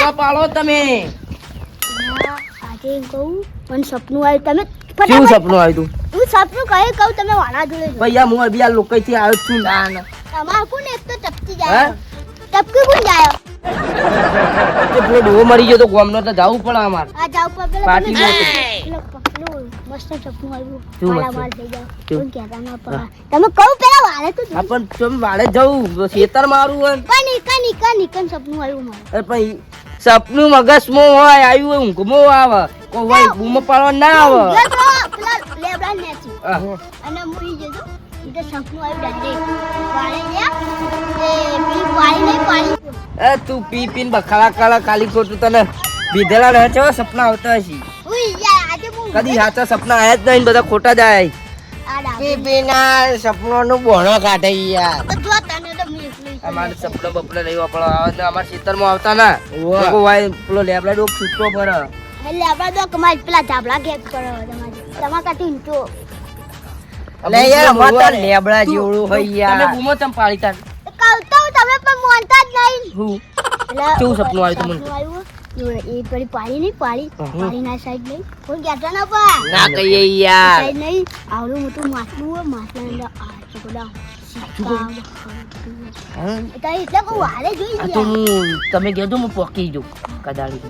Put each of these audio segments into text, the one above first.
બૂમા પાડો તમે. આજે કહું મને સપનું આવ્યું તમે કેવું સપનું આવ્યું તું? હું સપનું કહું તમે વાળા જોડે છો. ભૈયા હું અભી આ લોકોથી આવ્યો છું. ના તમાર કોણ એક તો ટપકી જાય ટપકી કોણ જાય એ પેલો ડોહો મરી ગયો તો ગામનો તો જવું પડે અમારે. આ જાવ પર પેલા પાર્ટી તમે મોટી. પેલું મસ્ત સપનું આવ્યું શું વાળા મસ્ત? માર થઈ જાવ કેવું? કોણ કહેતા ના પડે તમે કહું પેલા વાળે તો આ પણ ચમ વાળે જવું ખેતર મારું હોય. પણ નિકન સપનું આવ્યું મારે અરે પણ સપનું મગજમાં હોય આવ્યું હોય ઊંઘમાં આવે કોઈ હોય બૂમો પાડવા ના આવે. પેલા લેબડા નેચી આહ. અને હું ઈ જજો ઈ તો સપનું આવ્યું ડાડે વાળે ગયા એ પેલી પાણી નહીં પાણી એ તું પી પીને બખાડા કાળા કાલી ખોટું તને બીધેલા રહે છે સપના આવતા હશે. ઉઈ યાર આજે હું કદી સાચા સપના આયા જ નહીં બધા ખોટા જ આયા. આ ડાડે પીપીના સપનોનું બોણો કાઢે યાર. તો જો તને તો મેં એકલું અમારે સપના બપના નહીં વાપરવા આવે ને અમારા ખેતરમાં આવતા ના વાહ. લોકો વાય પેલો લેબડા ડોક છૂટો પર એટલે આપડા તો કમાઈ પેલા ધાબળા કેક કરો તમારે કાઢી ઊંચો અલે યાર અમાર તો લેબડા જેવડું હોય તમે યાર. બૂમો ચમ પાડી તાર કહું તમે પણ મોનતા જ નહીં હું એટલે કેવું સપનું આવ્યું તમને? સપનું આવ્યું? એ પેલી પાણી નહીં પાણી હમ. પાણી ના સાઈડ નહીં કોઈ ગયા ના પા ના કહીએ યાર. સાઈડ નહીં આવડું મોટું માટલું હોય માટલા અંદર આ ચોકડા સિક્કા હા? તો એટલે કહું વારે જોઈ આ તો ગયા હું તમે કહેજો હું પોકી જઉં કદાળી.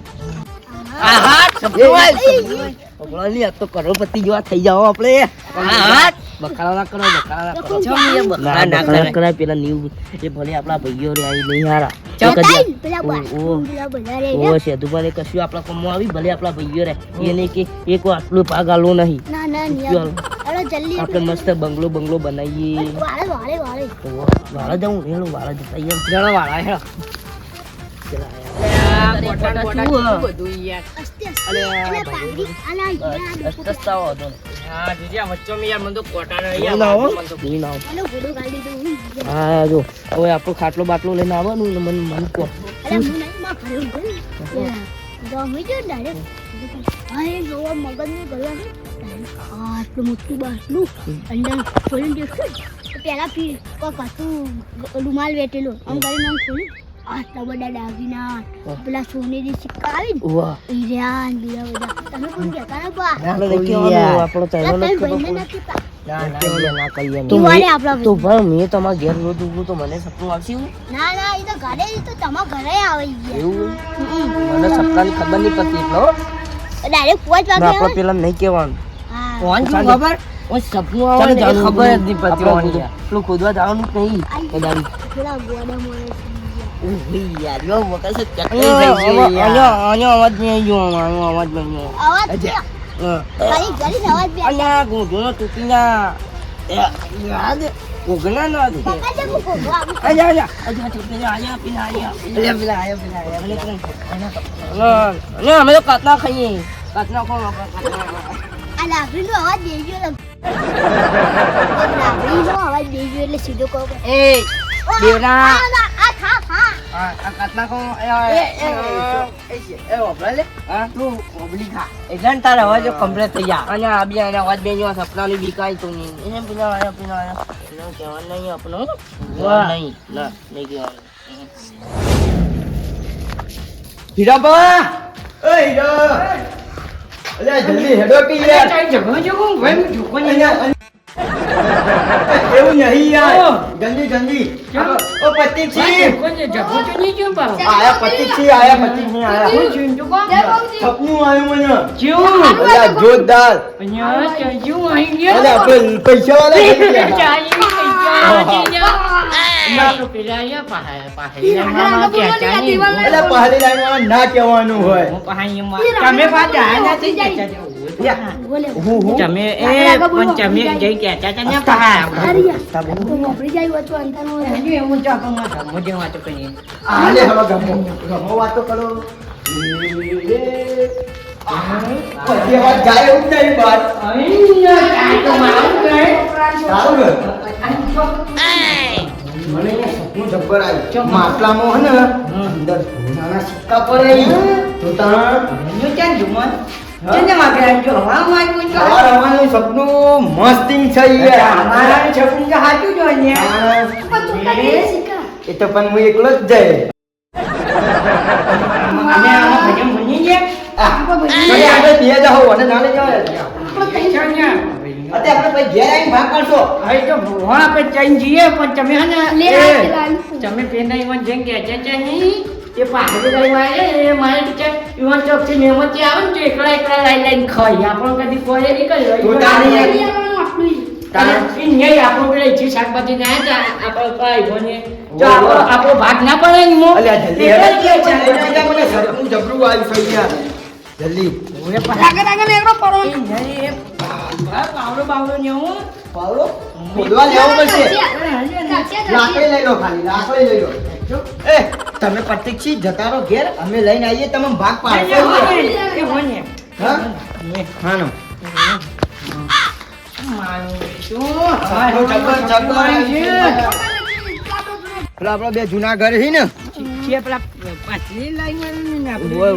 આહા સપનું આવ્યું. ભગવાનની આ તો કરોડપતિ જેવા થઈ જાઓ આપણે. આહા બખાડા ના કરો બખાડા ના કરો. ચમ યાર બખાડા ના બખાડા કરે. કરાય પેલા new એ ભલે આપણા ભાઈઓ રે આઈ નહીં હારા. ચમ બતાઈ પેલા ઓ, ઓ. પેલા બધા રે ઓ સેદુભાઈ કશું આપણા કોમમાં આવી ભલે આપણા ભાઈઓ રે એને કે એક આટલું પાગ આલો નહીં. ના ના ચાલો. નિયમ અરે જલ્દી આપણે મસ્ત બંગલો બંગલો બનાવીએ. વાળે વાળે વાળે વાળા જવું હેલો વાળા જતા યાર. જણો વાળા હેડો. કોટા કોટા શું હ? બધું યાર. અસ્તે અલે, અલે પાણી આલા યાર રસ્તા આવો તો. હા જોજે આ વચ્ચોમાં યાર મને તો કોટા નહીં યાર ના આવો. મને તો નહીં ના આવો. મને ગોડો ગાડી દઉં હા જો હવે આપણો ખાટલો બાટલો લઈને આવવાનું ને મને મને કહો. અરે હું નહીં માં ઘરે ઉભી જો હું જો ડાયરેક્ટ હાય જોવા મગજ ને ગળવાનું આટલું મોટું બાટલું અંદર ખોલીને દેખું તો પેલા પી કોક હતું રૂમાલ વેટેલો આમ કરીને આમ ખોલી આટલા બધા દાગીના પેલા સોનેરી સિક્કા આવી ને વાહ. ઈરાન બીજા બધા તમે કોઈ કહેતા ના બા આપણે નહીં કહેવાનું, આપણો ચાલ્યો તમે નથી ભાઈને ખબર ના કહેતા ના ના યાર ના કહીએ તો દિવાળી મેં- આપણા તો ભાઈ મેં તમારા ઘેર રોજ ઊભું તો મને સપનું આવશે એવું? ના ના એ તો ઘરે ઈ તો તમારા ઘરે આવી ગયા એવું મને સપનાની ખબર નહીં પડતી એટલે હો. ડાયરેક્ટ 5 વાગે આપણે આવે પેલા નહીં કહેવાનું. હા કોણ શું ખબર ઓય સપનું આવે ને એ ચાલો ખબર જ નહીં પડતી આપણે હોવાની યાર. પેલું ખોદવા જવાનું જ નહીં કદાળી. પેલા ગોડા મોડે ઓય યાર યો વખત ચકરી થઈ અહીંયા ગઈ યાર. અહીંયા અવાજ નહીં આવ્યો આનો અવાજ નહીં આવ્યો. અવાજ અચ્છા. હા. ખાલી ઘરે અવાજ બે અહીંયા ગોધડો તૂટીના યાદ ઓગણા ના હતી. પપ્પા જે મૂકો અહીંયા અહીંયા પેલા અહીંયા પેલા આયા. અને અમે તો કાતના ખાઈએ કાતના કોણ આ લાકડીનો અવાજ દેજો લાકડીનો અવાજ દેજો એટલે સીધો કહો એ દેવના આ ખા ખા આ કાતના કોણ હા તું ઓબલી ખા એટલે ને તારા અવાજ કમ્પ્લીટ થઈ જા. અને આ બી આના અવાજ બેન સપનાની બીકાય તો નહીં એને પેલા આયા એનું કહેવાનું નહીં આપણું વાહ. નહીં ના નહીં કહેવાનું. હીરાબા એ હીરા અલ્યા જલ્દી હેડો કે યાર એવું નહીં યાર જલ્દી જલ્દી ઓ પતિજી આયા પતિજી આયા સપનું આવ્યું મને અલ્યા જોરદાર અલ્યા આપણે પૈસા વાળા થઈ ગયા અલ્યા પહાડી લાઈન વાળા ના કહેવાનું હોય વાપરી જાય વચ્ચે અંતરનો આલે હવે ગમો વાતો કરો પછી વાત જાય એવું જ નહીં બાર સારું ને? મને સપનું જબ્બર આવ્યું માટલામાં હે ને અંદર નાના સિક્કા પડે તો તાણ આ રવાનું સપનું મસ્તી છે યાર એ તો પણ હું એકલો જ જાય અમે આમાં ભજન ભણી ગયા ભાઈ આપણે બે જાઓ અને ના લઈ જાઓ અત્યારે આપણે ભાઈ ઘેર આવીને ભાગ કરશો હવે તો ભગવાન આપણે જઈને જઈએ પણ તમે હે ને લે એ, આ પેલા તમે પેલા ઈવન જઈને ગયા છે નહીં એ પાછળ એ મારે ટીચર ઈવન ચોકથી મહેમત આવે ને તો એકલા એકલા લાઈન ખાઈ આપણો કદી કોઈ નહીં કર્યો પોતાની આપણું નહીં આપણો પેલા ઈચ્છી શાકભાજી ના હતા આપણો ભાઈ બોને જો આપણો ભાગ ના પડે ને મો અલ્યા જલ્દી મને સરનું જબરું આવ્યું છે યાર જલ્દી આગળ આગળ એકડો પડો પાવડો બાવડો ને હું પાવડો ખોદવા લેવો પડશે લાકડી લઈ લો ખાલી લાકડી લઈ લો એ તમે પ્રતિક્ષી જતા રહો ઘેર અમે લઈને આવીએ તમે ભાગ પાડશો હા હા નો પેલા આપડા બે જૂના ઘર છે ને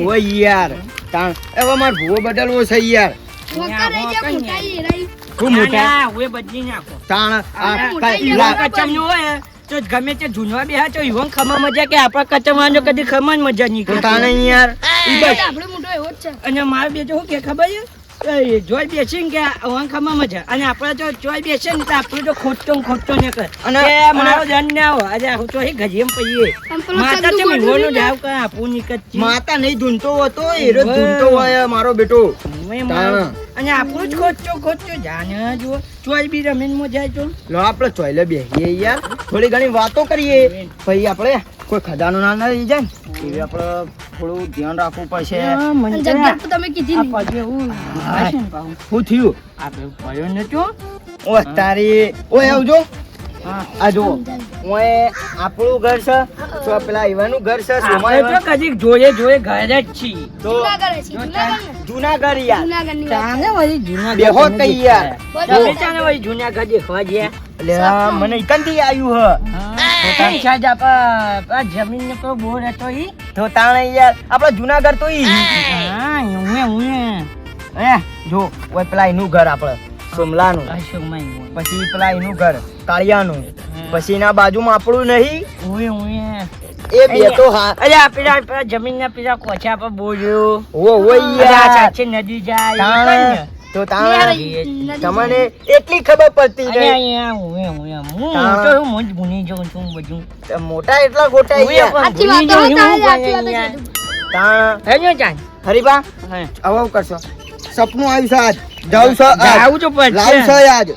ઓય યાર તાણ હવે માર ભૂવો બદલવો છે યાર ખૂબ મોટા તાણ ગમે તે જૂનવા બે તો ઈવન ખમા મજા કે આપણા કચમવાનો કદી ખમા મજા નહીં તો તાણ યાર આપણો મોટો એવો જ છે અને મારે બે તો શું કે ખબર છે જોઈ બેસી ને કે ખમા મજા અને આપણે તો જોઈ બેસે ને તો આપણે તો ખોટતો ને કરે અને મારો દંડ ના હોય આજે હું તો ગજીમ પઈએ માતા છે મીવાનો જાવ કે આપું નીકળતી માતા નહીં ધૂનતો હતો એરો ધૂનતો હોય મારો બેટો અને આપણું જ ખોટતો જાને જો ચોઈ બી રમીન માં જાય તો લો આપણે ચોઈલે બેહીએ યાર થોડી ઘણી વાતો કરીએ પછી આપણે કોઈ ખજાનો ના લઈ જાય ને એવી આપણે થોડું ધ્યાન રાખવું પડશે જગ્યા તો તમે કીધી નહીં. શું થયું આપણે પડ્યો નતો ઓય તારી ઓય આવજો આ જો ઓય આપણું ઘર છે તો પેલા ઈવાનું ઘર છે આપણે તો કદી જોયે ઘરે જ છીએ તો જુનાગઢ છે, જૂના ઘર યાર જુનાગઢની વાત. ચાને વળી જૂના બેહો કઈ યાર તમે ચાને વળી જૂના ઘર દેખવા ગયા એટલે આ મને ઇકંથી આવ્યું સાહેબ આપા જમીન ને કોઈ બોર હતો ઈ તો તાણે યાર આપણા જૂના ઘર તો ઈ હા હું હે જો ઓય પેલા એનું ઘર આપણે સોમલાનું અશોક માં પછી પેલા એનું ઘર કાળિયાનું પછી એના બાજુમાં આપણું નહીં એ બે તો હા અરે આ પેલા જમીન ના પેલા કોચા પર બોલ્યો ઓય યાર સાચે નદી જાય તાણે તો તાણે તમને એટલી ખબર પડતી નહીં હું ભૂલી જાઉં છું બધું મોટા એટલા ગોટા યાર સાચી વાતો હોય તારે, સાચી વાતો છે. તાણ હરીબા આવું કરશો સપનું આવ્યું છે આજ જાઉં છે આવું તો લાવું છે આજ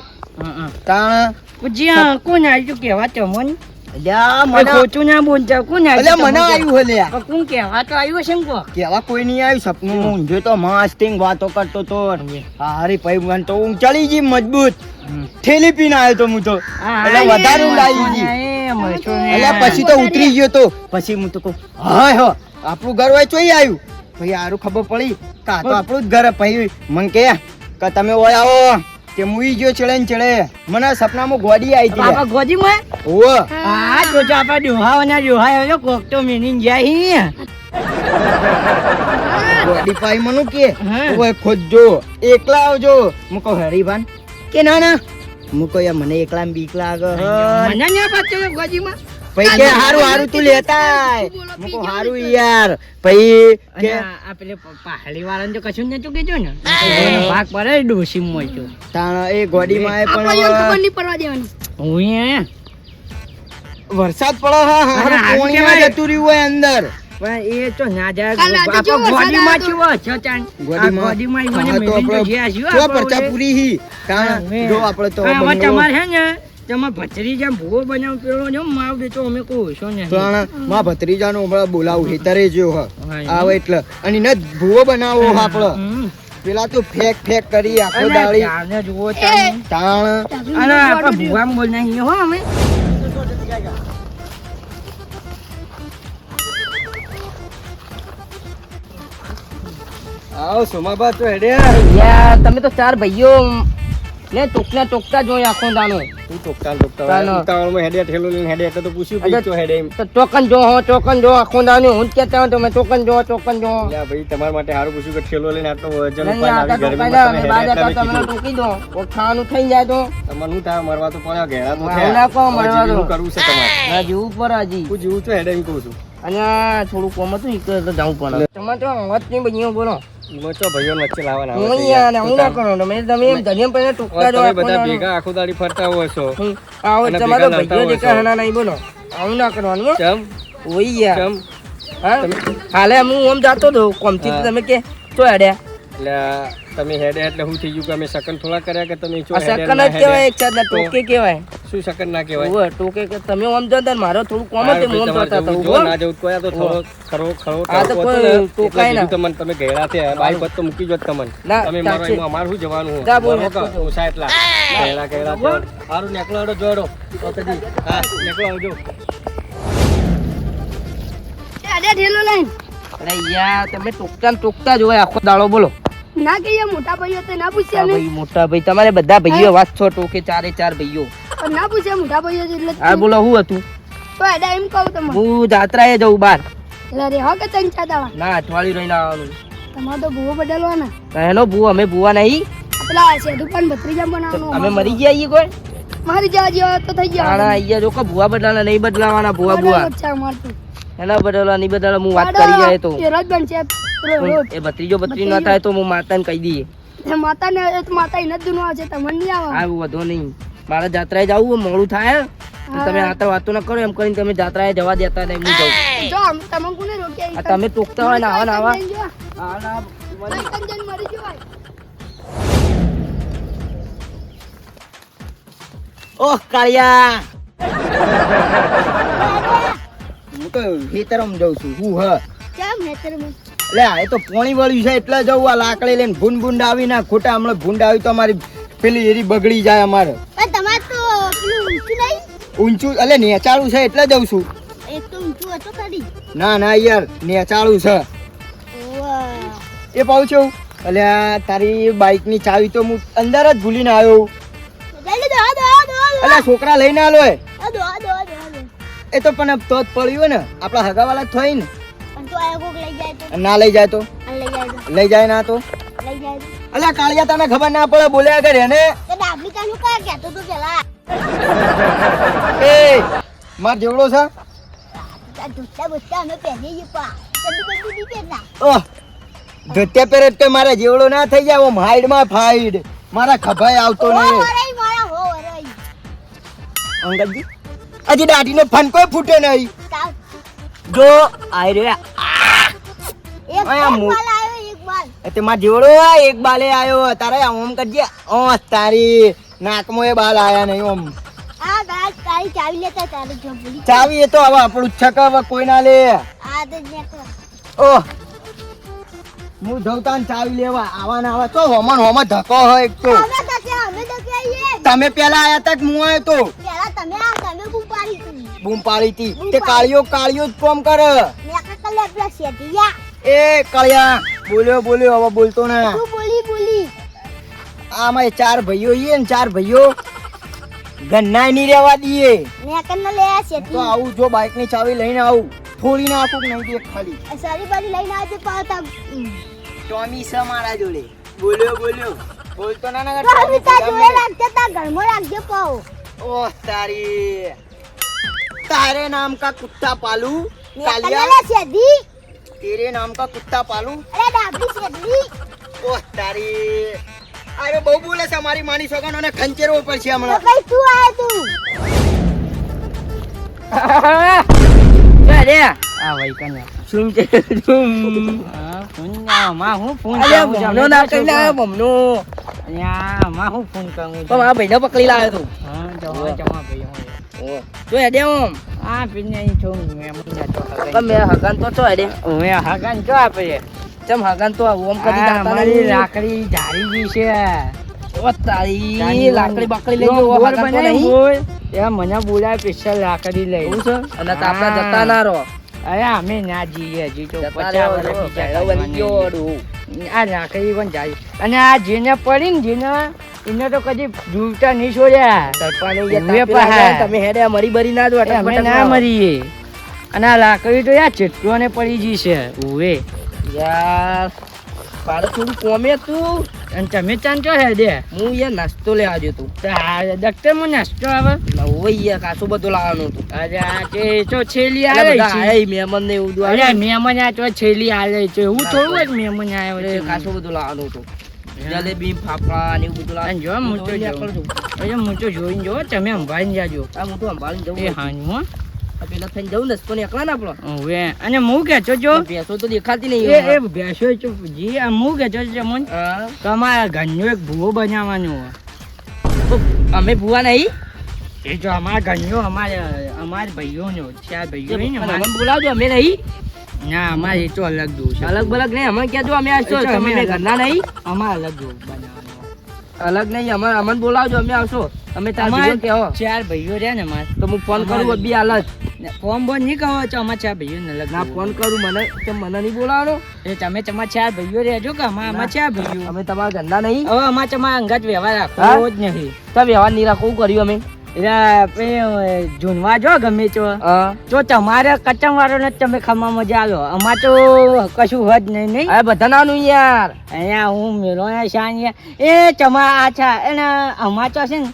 તાણ જ્યાં કોણ આવ્યું કેવા તમને અલ્યા મને ખોટું ના બોલતા કોણ અલ્યા મને આવ્યું હે લ્યા કોણ કેવા તો આવ્યું છે ને કો કેવા કોઈ નહીં આવ્યું સપનું ઊંઝો તો મસ્તિંગ વાતો કરતો તો હારી ભાઈ મન તો ઊંઘ ચડી ગઈ મજબૂત થેલી પીને આવ્યો તો હું તો એટલે વધારે ઊંઘ આવી ગઈ અલ્યા પછી તો ઉતરી ગયો તો પછી હું તો કહું હાય હો આપણું ઘર હોય ચોઈ આવ્યું પછી હારું ખબર પડી કા તો આપણું જ ઘર પછી મન કે તમે ઓય આવો કે મુઈ ગયો ચડે ને ચડે મને સપનામાં ગોડી આવી બાપા હતી ગોદી માં ઓહ હા જો જો આપા ડોહાવાના કોક તો મેની જાય ગોડી પાઈ મનું કે હા. ઓય ખોદજો એકલા આવજો હું કહું હરીભાન કે ના ના હું કહું યાર મને એકલા બીક લાગે મને ના પાછો ગોદી માં પછી કે હારું તું લેતા આય. હું કહું હારું યાર પછી કે આ પેલે પહાડી વાળાને તો કશું નતું કીધું ને ભાગ પડે ડોસી માં તો તાણ એ ગોડીમાં એ આપણો યાર ખબર પણ નહીં પડવા દેવાની. હું વરસાદ પડે હા અને હારું હારું પોણીમાં કહેવાય. જતું રહ્યું હોય અંદર પણ એ તો ના જાય કાલ રાતે આપો કેવો વરસાદ ગોદીમાં આવ્યો ચીવો છો ચાન ગોદીમાં મને હા, તો મેલીને તો આપણે જ્યાં જ્યું ચો આપણે પરચા હવે. પૂરી હી તાણ જો આપણે તો હા, હવે બંગલો- તમારે હે ને તમારે ભત્રી જેમ ભૂવો બનાવ પેલો જો માવ દે તો અમે કહું છો ને તાણ માં ભત્રીજાનો હમણાં બોલાવું હેતરે જો હ હા, આવે એટલે અને એને ભૂવો બનાવો હ આપણો હમ. પેલા તો ફેક કરી આખો અને દાળી જાને જુઓ તાને. તાણ અને આપણે ભૂવામાં બોલ નહીં હો અમે આવો સોમાબા તો હેડે યાર તમે તો ચાર ભાઈઓ ને ટોકતા જોઈ આખો દાનો તું ટોકતા તાનો. ઉતાવળમાં હેડે ઠેલો લઈને હેડે એટલે તો પૂછ્યું અચ્છા. તો હેડે એમ તો ટોકન જો આખો દાનો હું જ કહેતા હોય તો મેં ટોકન જો લ્યા ભાઈ તમારા માટે સારું પૂછ્યું કે ઠેલો લઈને આટલો વજન નહીં, ઉપાડીને આ તો આવી ટોકાઈ ગરમીમાં જાય, તમે અમે હેડે બાજા એટલે તો મેં તમે કીધું. ટોકી દો કોક ખાવાનું થઈ જાય તો તમારે શું થાય મરવા તો પડ્યા ઘેરા તો મારું ના કહો, થયા. મરવા હવે દો. જીવવું કરવું છે તમારે ના જીવું પર હજી હું જીવું છું હેડે એમ કહું છું અને આ થોડું કોમ હતું ઈ તો જવું પડે તમારે તો અવાજ નહીં બન્યો બોલો ઈમાં ચો ભાઈઓ વચ્ચે લાવવાના હું આવે છે યાર યાર. હું ના કરો તમે એમ ધનિયમ પહેલા ટૂંકા જો તમે બધા ભેગા આખો દાડી ફરતા હોય છો આવો અને તમારો ભેગા ભાઈઓ લડતા દેખા હોય હના નહીં બોલો આવું ના કરવાનું હો. ચમ ઓય યાર ચમ હા હાલે હું આમ જાતો હતો કોમથી તો તમે કે તો હેડ્યા એટલે આ તમે હેડે એટલે શું થઈ ગયું કે અમે શકન થોડા કર્યા કે તમે ચો આ હેડે સકન ના જ કહેવાય હેડે? એક જાતના ટોકે કહેવાય શું શકન ના કહેવાય ઓય ટોકે કે તમે આમ જતા મારો થોડું કોમ હારું હતું હું ભાઈ, આમ તમારે જતા જવું હતો જો, ના જવું તો કોઈ આ તો થોડો ખરો ખરો આ તો તડકો હતો કોઈ ને, એટલે ટોકાય ના. કીધું તમને તમે ગયેલા છે બાઈક પર તો મૂકી જો તમને ના, તમે મારો ચાલશે. એમાં અમારું શું જવાનું જા બોલ, બરો કે નેકળો. ઓછા એટલા ગયેલા ગયેલા છે. હારું નેકળો હેડો જોડો તો કદી હા નેકળો આવજો અરે ઢેલો લઈને અરે યાર તમે ટોકતા ને ટોકતા જ હોય આખો દાડો બોલો ના કહીએ મોટા ભાઈઓ તો ના આ પૂછ્યા ને ભાઈ મોટા ભાઈ તમારે બધા ભાઈઓ વાત છો ટોકે ચારે ચાર ભાઈઓ પણ ના પૂછ્યા મોટા ભાઈઓ છે એટલે આ બોલો શું હતું તો એડા એમ કહું તમને હું જાત્રાએ જઉં બહાર એટલે રે હો કે તન ચા દાડા ના અઠવાડિયું રહીને આવવાનું તમારે તો ભૂવો બદલવાના એનો ભૂ અમે ભૂવા નહીં પેલા સેધુ પણ ભત્રીજા બનાવવાનું અમે મરી ગયા છીએ કોઈ મારી જવા જેવા તો થઈ ગયા આના અહીંયા જો કે ભૂવા બદલાના નહીં બદલાવાના ભૂવા ભૂવા મારતું એના બદલવા નહીં બદલવા હું વાત કરી જાય તો રોજ બનશે રોજ એ ભત્રીજો બત્રી ના થાય તો હું માતાને કહી દઈએ માતા ને માતા એને જ દુનો છે તમને નહીં આવે આ વધો નહીં મારે જાત્રાએ જવું મોડું થાય તો તમે આ તો વાતો ના કરો એમ કરીને તમે જાત્રાએ જવા દેતા નહીં હું જાઉં જો તમે કોને રોક્યા આ તમે ટોકતા હોય ને આવા ને આવા મરી જવાય ઓહ કાળિયા હું તો ખેતરમાં જઉં છું હું હ કેમ હેતરમાં એટલે આ એ તો પોણી વળ્યું છે એટલે જવું આ લાકડી લઈને ભૂંડ ભૂંડ આવી ના ખોટા હમણાં ભૂંડ આવી તો અમારી પેલી એરી બગડી જાય અમારે તમારે તો પેલું ઊંચું નહીં ઊંચું એટલે નેચાળું છે એટલે જઉં છું એક તો ઊંચું હતો ખરી ના ના યાર નેચાળું છે એ પાઉં છું એટલે આ તારી બાઇકની ચાવી તો હું અંદર જ ભૂલીને આવ્યો એટલે છોકરા લઈને આલો એ તો પણ તો જ પડ્યું ને આપણા હગાવાલા થઈ ને ના લઈ જાય તો લઈ જાય ના તો અલ્યા કાળિયા તને ખબર ના પડે બોલ્યા કરે એને એ માર જેવડો છે ઓહ ધોતિયા પહેરે તો મારા જેવડો ના થઈ જાય ઓમ હાઈડ માં ફાઈડ મારા ખભાઈ આવતો નહીં અંગદજી હજી દાઢીનો ફન કોઈ ફૂટે નહીં જો આઈ રહ્યા તે માર જેવડો એક બાલે આયો તારે ઓમ કરજે ઓ તારી નાકમાં એ બાલ આયા નહીં ઓમ ચાવી એ તો હવે આપણું જ છે કે હવે કોઈ ના લે ઓહ હું જવતા ને ચાવી લેવા આવા ને આવા તો હોમન ધક્કો હોય એક તો તમે પેલા આયા તા કે હું આયો તો બૂમ પાડી હતી તે કાળિયો જ કોમ કરે એ કાળિયા બોલ્યો હવે બોલતો ને આમાં ચાર ભાઈઓ છીએ ને ચાર ભાઈઓ ગન્નાય નહીં રહેવા દઈએ તો આવું જો બાઇક ની ચાવી લઈને આવું ફોડી નાખું કે નહીં દેખ ખાલી ટોમી છે મારા જોડે બોલ્યો બોલતો ના ના ઓહ તારી તારે નામ કા कुत्ता पालू कालिया तेरे नाम का कुत्ता पालू ओह तारी अरे બહુ બોલે છે મારી માની સગન અને ખંચેરો ઉપર છે હમણાં અરે આ ભાઈ કન્યા શું છે શું માં હું ફોન અલ્યા બમનો ના કરી લા બમનો માં હું ફોન કરું તો આ ભાઈને પકડી લાવ્યો તું હા જવા ભાઈ ઓ જો હેડે ઓમ આ પીને અહીં છું મેં મુંજા તો તમે હગાન તો છો હેડે હવે હગાન જો આપે ચમ હગાન તો ઓમ કરી આ દાતા મારી નહીં લાકડી ઝાડી ગઈ છે ઓ તારી લાકડી બાકડી લઈ ગયો બોર હગાન તો બનાવી નહીં બોલ એ મને બોલાય સ્પેશિયલ લાકડી લઈ એવું છે અને તો આપણા જતા ના રહો અરે અમે ના જઈએ હજી તો જતા 50 રહો, વર્ષ પહેલો બની ગયો અડું. આ લાકડી પણ જાય અને આ જેને પડી ને જેને એને તો કદી ડૂબતા નહીં છોડ્યા તડપાનું ઉવે જે તાપી લાગે, પહાડ. તમે હેડે મરી બરી ના જો અટક અમે બટક ના ના મરીએ અને આ લાકડી તો યાર ચેટલોને પડી ગઈ છે ઉવે યાર મારે થોડું કોમે તું અને તમે ચાંચો હે દે હું યાર નાસ્તો લેવા આવ્યો તું દફતર માં નાસ્તો આવે નવો યાર કાસો બધો લાવવાનું હતું અરે આ તે તો છેલી અરે આવે બધા છે આયા મહેમાન ને એવું બધું અરે આવ્યું. મહેમાન આ તો છેલી આવે છે હું થોડું જ મહેમાન આવ્યો અરે છે કાસો બધું લાવવાનું હતું જલેબી ફાફડા ને એવું બધું અને જો લાવવાનું હું તો અરે હું તો જોઈને જો તમે સંભાળીને જાજો આ મોટું સંભાળીને જવું એ હતું. હાંજમાં આ પેલા થઈને જવું ને તો એકલા ને આપણો હવે અને હું કહેતો જો ભેંસો તો દેખાતી એ નહીં એ બેસો જી આ હું કહેતો છું હા તમારા ઘરનો એક ભૂવો બનાવવાનો હોય. તો અમે ભૂવા નહીં એ જો અમારા ઘરનો અમારા ભાઈઓનો ચાર ભાઈઓ હોય ને પણ અમારા- અમને બોલાવજો અમે નહીં ના અમારે એ તો અલગ દોર છે અલગ બલગ નહીં અમે કહેજો અમે આવશો એ તો તમે અમે બે ઘરના નહીં અમારે અલગ દોર બનાવવાનો અલગ નહીં અમારે અમને બોલાવજો અમે આવશો અમે તાર અમારે બીજો કહો ચાર ભાઈઓ રહ્યા ને મારે તો હું ફોન કરું અબી હાલ જ ફોન બોન નહીં કહો તો અમારા ચાર ભાઈઓ ને અલગ ના દોર. ફોન કરું મને કેમ મને નહીં બોલાવવાનો એ તમે તમારા ચાર ભાઈઓ રહેજો કે અમારા ચાર ભાઈઓ અમે તમારા ઘરના નહીં હવે અમારે તમારા અંગત વ્યવહાર હા? રાખવો જ નહીં તો વ્યવહાર નહીં રાખવું કર્યું અમે એટલે જૂનવા જો ગમે તો હા તો તમારે કચમ વાળો ને તમે ખાવા મજા આવ્યો અમાર તો કશું હોત નહીં નહીં આ બધા નાનું યાર અહીંયા હું મેલો શાન એ ચમા આછા એને અમાર તો છે ને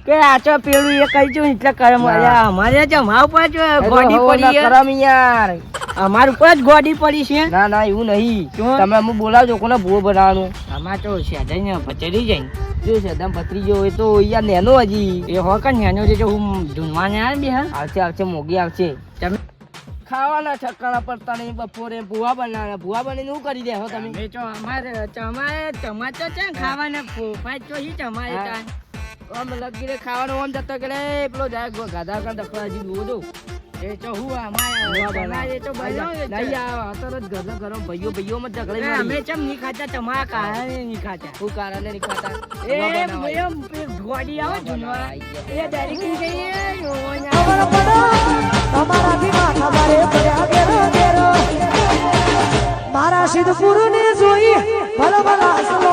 કે આચો પેલું એ કહી છું એટલે કરમ ના. અમારે જમા ઉપર જ એ તો ગોડી હવો ના પડી છે. કરમ યાર અમાર ઉપર જ ગોડી પડી છે ના ના એવું નહીં શું? તમે અમને બોલાવજો કોને ભૂવો બનાવવાનું અમાર તો સેદાઈ ભચરી જાય શું છે દમ ભત્રીજો એ તો યાર નેનો હજી એ હો કે નેનો છે હું ધૂનવાને આવે બે હા આવશે આવશે મોગી આવશે તમે ખાવાના ઠકાણા પડતા નહીં બપોરે ભૂવા બનાવવાના ભૂવા બનીને શું કરી દેહો તમે અમે તો અમારે તમારે તો છે ને ખાવાને ફોફાય તો હી તમારે હા. ત્યાં આમ લગીને ખાવાનું આમ જતો કે લે પેલો જાય ગાધા કાં દખવા હજી દૂધ દો એ તો હું અમારે તો બનાવે નહીં આ તરત ઘરના ઘરો ભાઈઓ ભાઈઓમાં જ ઝઘડે અમે મારી. ચમ નહીં ખાતા તમારા કારણે નહીં ખાતા શું કારણે નહીં ખાતા એ ભૂવા બનાવવા. એમ ગોડી આવે જુનવા આઈ ગયા. એ ડાયરેક્ટ જઈએ મારા સિદ્ધપુર ને જોઈ ભલા ભલા સલો